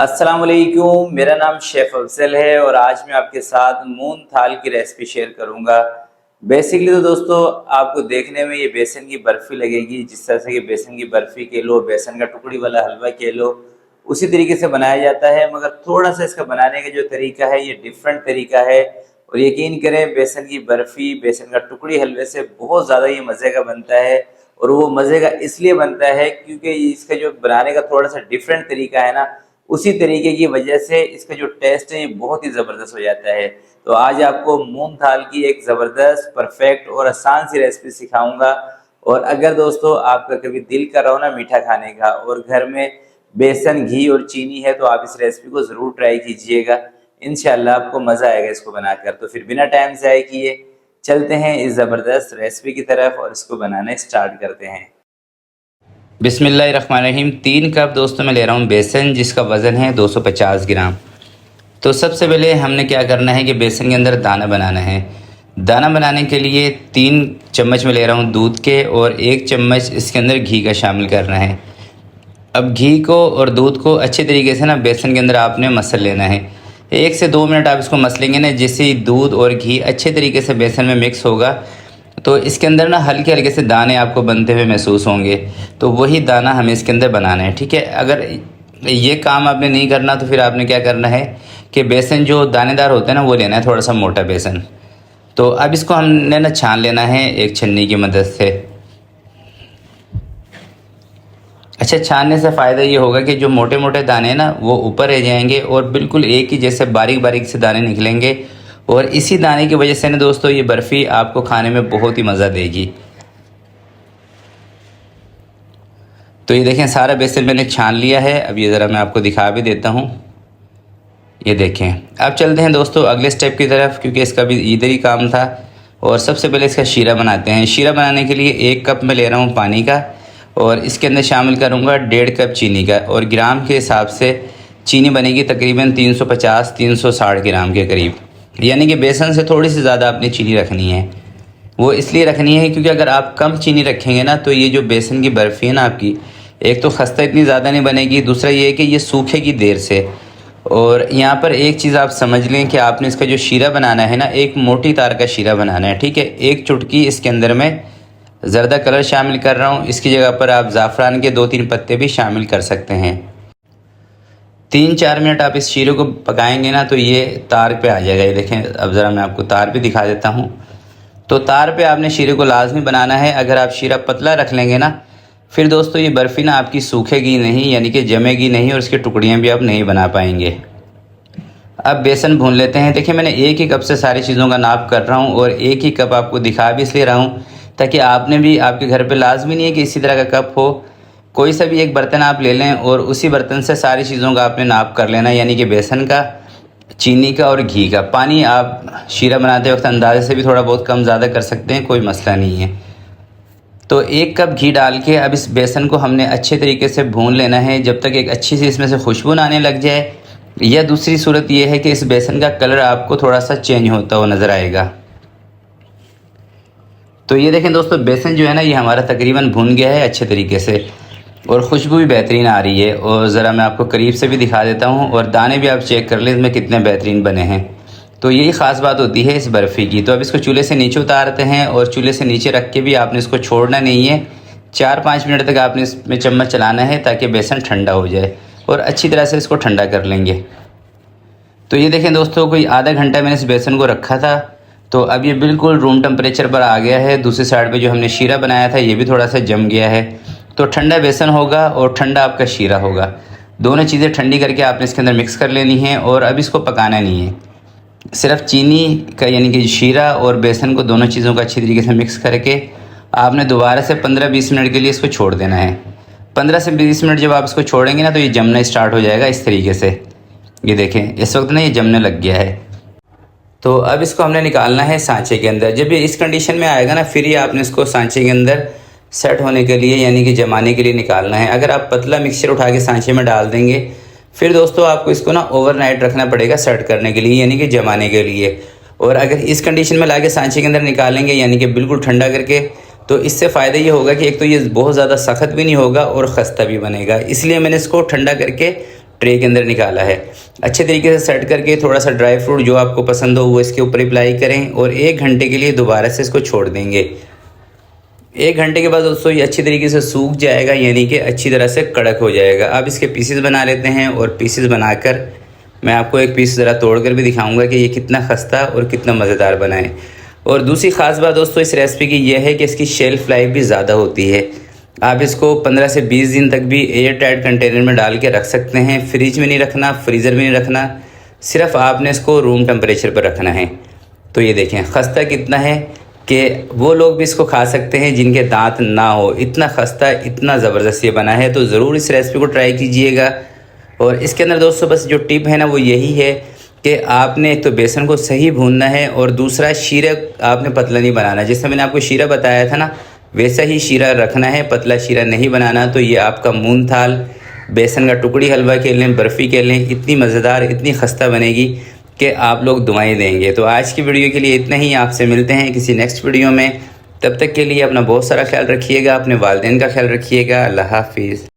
अस्सलाम वालेकुम, मेरा नाम शेफ़ अफजल है और आज मैं आपके साथ मूंग थाल की रेसिपी शेयर करूंगा। बेसिकली तो दोस्तों आपको देखने में ये बेसन की बर्फ़ी लगेगी, जिस तरह से कि बेसन की बर्फ़ी कह लो, बेसन का टुकड़ी वाला हलवा कह लो, उसी तरीके से बनाया जाता है। मगर थोड़ा सा इसका बनाने का जो तरीका है ये डिफरेंट तरीका है। और यकीन करें, बेसन की बर्फ़ी बेसन का टुकड़ी हलवे से बहुत ज़्यादा ये मज़े का बनता है। और वो मज़े का इसलिए बनता है क्योंकि इसका जो बनाने का थोड़ा सा डिफरेंट तरीका है ना, उसी तरीके की वजह से इसका जो टेस्ट है ये बहुत ही ज़बरदस्त हो जाता है। तो आज आपको मूंग दाल की एक ज़बरदस्त, परफेक्ट और आसान सी रेसिपी सिखाऊंगा। और अगर दोस्तों आपका कभी दिल कर रहा हो ना मीठा खाने का और घर में बेसन, घी और चीनी है, तो आप इस रेसिपी को ज़रूर ट्राई कीजिएगा। इंशाल्लाह आपको मज़ा आएगा इसको बनाकर। तो फिर बिना टाइम ज़ाय किए चलते हैं इस ज़बरदस्त रेसिपी की तरफ और इसको बनाना स्टार्ट करते हैं। बिस्मिल्लाहिर्रहमानिर्रहीम। 3 कप दोस्तों मैं ले रहा हूँ बेसन, जिसका वज़न है 250 ग्राम। तो सबसे पहले हमने क्या करना है कि बेसन के अंदर दाना बनाना है। दाना बनाने के लिए 3 चम्मच में ले रहा हूँ दूध के और 1 चम्मच इसके अंदर घी का शामिल करना है। अब घी को और दूध को अच्छे तरीके से ना बेसन के अंदर आपने मसल लेना है। 1 से 2 मिनट आप इसको मसलेंगे ना, जैसे दूध और घी अच्छे तरीके से बेसन में मिक्स होगा तो इसके अंदर ना हल्के हल्के से दाने आपको बनते हुए महसूस होंगे। तो वही दाना हमें इसके अंदर बनाना है, ठीक है। अगर ये काम आपने नहीं करना तो फिर आपने क्या करना है कि बेसन जो दानेदार होता है ना वो लेना है, थोड़ा सा मोटा बेसन। तो अब इसको हमने ना छान लेना है एक छन्नी की मदद से। अच्छा, छानने से फ़ायदा ये होगा कि जो मोटे मोटे दाने हैं ना वो ऊपर रह जाएंगे और बिल्कुल एक ही जैसे बारीक बारीक से दाने निकलेंगे। और इसी दाने की वजह से ना दोस्तों ये बर्फ़ी आपको खाने में बहुत ही मज़ा देगी। तो ये देखें, सारा बेसन मैंने छान लिया है। अब ये ज़रा मैं आपको दिखा भी देता हूँ। ये देखें। अब चलते हैं दोस्तों अगले स्टेप की तरफ, क्योंकि इसका भी इधर ही काम था। और सबसे पहले इसका शीरा बनाते हैं। शीरा बनाने के लिए 1 कप में ले रहा हूँ पानी का और इसके अंदर शामिल करूँगा 1.5 कप चीनी का। और ग्राम के हिसाब से चीनी बनेगी तकरीबन 350-360 ग्राम के करीब। यानी कि बेसन से थोड़ी सी ज़्यादा आपने चीनी रखनी है। वो इसलिए रखनी है क्योंकि अगर आप कम चीनी रखेंगे ना तो ये जो बेसन की बर्फ़ी है ना आपकी, एक तो खस्ता इतनी ज़्यादा नहीं बनेगी, दूसरा ये है कि ये सूखेगी देर से। और यहाँ पर एक चीज़ आप समझ लें कि आपने इसका जो शीरा बनाना है ना, एक मोटी तार का शीरा बनाना है, ठीक है। 1 चुटकी इसके अंदर मैं ज़रदा कलर शामिल कर रहा हूँ। इसकी जगह पर आप ज़ाफ़रान के 2-3 पत्ते भी शामिल कर सकते हैं। 3-4 मिनट आप इस शीरे को पकाएंगे ना तो ये तार पे आ जाएगा। ये देखें, अब ज़रा मैं आपको तार पे दिखा देता हूँ। तो तार पे आपने शीरे को लाजमी बनाना है। अगर आप शीरा पतला रख लेंगे ना फिर दोस्तों ये बर्फ़ी ना आपकी सूखेगी नहीं, यानी कि जमेगी नहीं और इसकी टुकड़ियाँ भी आप नहीं बना पाएंगे। अब बेसन भून लेते हैं। देखिए, मैंने 1 ही कप से सारी चीज़ों का नाप कर रहा हूँ और 1 ही कप आपको दिखा भी इसलिए रहा हूँ ताकि आपने भी, आपके घर पे लाजमी नहीं है कि इसी तरह का कप हो। कोई सा भी एक बर्तन आप ले लें और उसी बर्तन से सारी चीज़ों का आपने नाप कर लेना, यानी कि बेसन का, चीनी का और घी का। पानी आप शीरा बनाते वक्त अंदाजे से भी थोड़ा बहुत कम ज़्यादा कर सकते हैं, कोई मसला नहीं है। तो 1 कप घी डाल के अब इस बेसन को हमने अच्छे तरीके से भून लेना है जब तक एक अच्छी सी इसमें से खुशबू आने लग जाए। या दूसरी सूरत ये है कि इस बेसन का कलर आपको थोड़ा सा चेंज होता हुआ नज़र आएगा। तो ये देखें दोस्तों, बेसन जो है ना ये हमारा तकरीबन भुन गया है अच्छे तरीके से और खुशबू भी बेहतरीन आ रही है। और ज़रा मैं आपको करीब से भी दिखा देता हूँ और दाने भी आप चेक कर लें इसमें कितने बेहतरीन बने हैं। तो यही ख़ास बात होती है इस बर्फ़ी की। तो अब इसको चूल्हे से नीचे उतारते हैं और चूल्हे से नीचे रख के भी आपने इसको छोड़ना नहीं है। 4-5 मिनट तक आपने इसमें चम्मच चलाना है ताकि बेसन ठंडा हो जाए और अच्छी तरह से इसको ठंडा कर लेंगे। तो ये देखें दोस्तों, कोई आधा घंटा मैंने इस बेसन को रखा था तो अब ये बिल्कुल रूम टेम्परेचर पर आ गया है। दूसरी साइड पे जो हमने शीरा बनाया था ये भी थोड़ा सा जम गया है। तो ठंडा बेसन होगा और ठंडा आपका शीरा होगा। दोनों चीज़ें ठंडी करके आपने इसके अंदर मिक्स कर लेनी है और अब इसको पकाना नहीं है। सिर्फ चीनी का यानी कि शीरा और बेसन को, दोनों चीज़ों को अच्छी तरीके से मिक्स करके आपने दोबारा से 15-20 मिनट के लिए इसको छोड़ देना है। 15 से 20 मिनट जब आप इसको छोड़ेंगे ना तो ये जमना स्टार्ट हो जाएगा इस तरीके से। ये देखें, इस वक्त ना ये जमने लग गया है। तो अब इसको हमने निकालना है सांचे के अंदर। जब ये इस कंडीशन में आएगा ना फिर ही आपने इसको सांचे के अंदर सेट होने के लिए यानी कि जमाने के लिए निकालना है। अगर आप पतला मिक्सचर उठा के सांचे में डाल देंगे फिर दोस्तों आपको इसको ना ओवरनाइट रखना पड़ेगा सेट करने के लिए, यानी कि जमाने के लिए। और अगर इस कंडीशन में लाके सांचे के अंदर निकालेंगे यानी कि बिल्कुल ठंडा करके, तो इससे फ़ायदा ये होगा कि एक तो ये बहुत ज़्यादा सख्त भी नहीं होगा और ख़स्ता भी बनेगा। इसलिए मैंने इसको ठंडा करके ट्रे के अंदर निकाला है। अच्छे तरीके से सेट करके थोड़ा सा ड्राई फ्रूट जो आपको पसंद हो वो इसके ऊपर अप्लाई करें और 1 घंटे के लिए दोबारा से इसको छोड़ देंगे। 1 घंटे के बाद दोस्तों ये अच्छी तरीके से सूख जाएगा, यानी कि अच्छी तरह से कड़क हो जाएगा। अब इसके पीसेस बना लेते हैं और पीसेस बनाकर मैं आपको एक पीस ज़रा तोड़ कर भी दिखाऊंगा कि ये कितना खस्ता और कितना मज़ेदार बना है। और दूसरी ख़ास बात दोस्तों इस रेसिपी की यह है कि इसकी शेल्फ़ लाइफ भी ज़्यादा होती है। आप इसको 15 से 20 दिन तक भी एयर टाइट कंटेनर में डाल के रख सकते हैं। फ्रिज में नहीं रखना, फ्रीज़र में नहीं रखना, सिर्फ आपने इसको रूम टेम्परेचर पर रखना है। तो ये देखें खस्ता कितना है कि वो लोग भी इसको खा सकते हैं जिनके दांत ना हो। इतना खस्ता, इतना ज़बरदस्त ये बना है। तो ज़रूर इस रेसिपी को ट्राई कीजिएगा। और इसके अंदर दोस्तों बस जो टिप है ना वो यही है कि आपने एक तो बेसन को सही भूनना है और दूसरा शीरा आपने पतला नहीं बनाना। जैसे मैंने आपको शीरा बताया था ना वैसा ही शीरा रखना है, पतला शीरा नहीं बनाना। तो ये आपका मूंग थाल बेसन का टुकड़ी हलवा के लें, बर्फ़ी के लें, इतनी मज़ेदार, इतनी खस्ता बनेगी कि आप लोग दुआएं देंगे। तो आज की वीडियो के लिए इतना ही। आपसे मिलते हैं किसी नेक्स्ट वीडियो में। तब तक के लिए अपना बहुत सारा ख्याल रखिएगा, अपने वालिदैन का ख्याल रखिएगा। अल्लाह हाफिज़।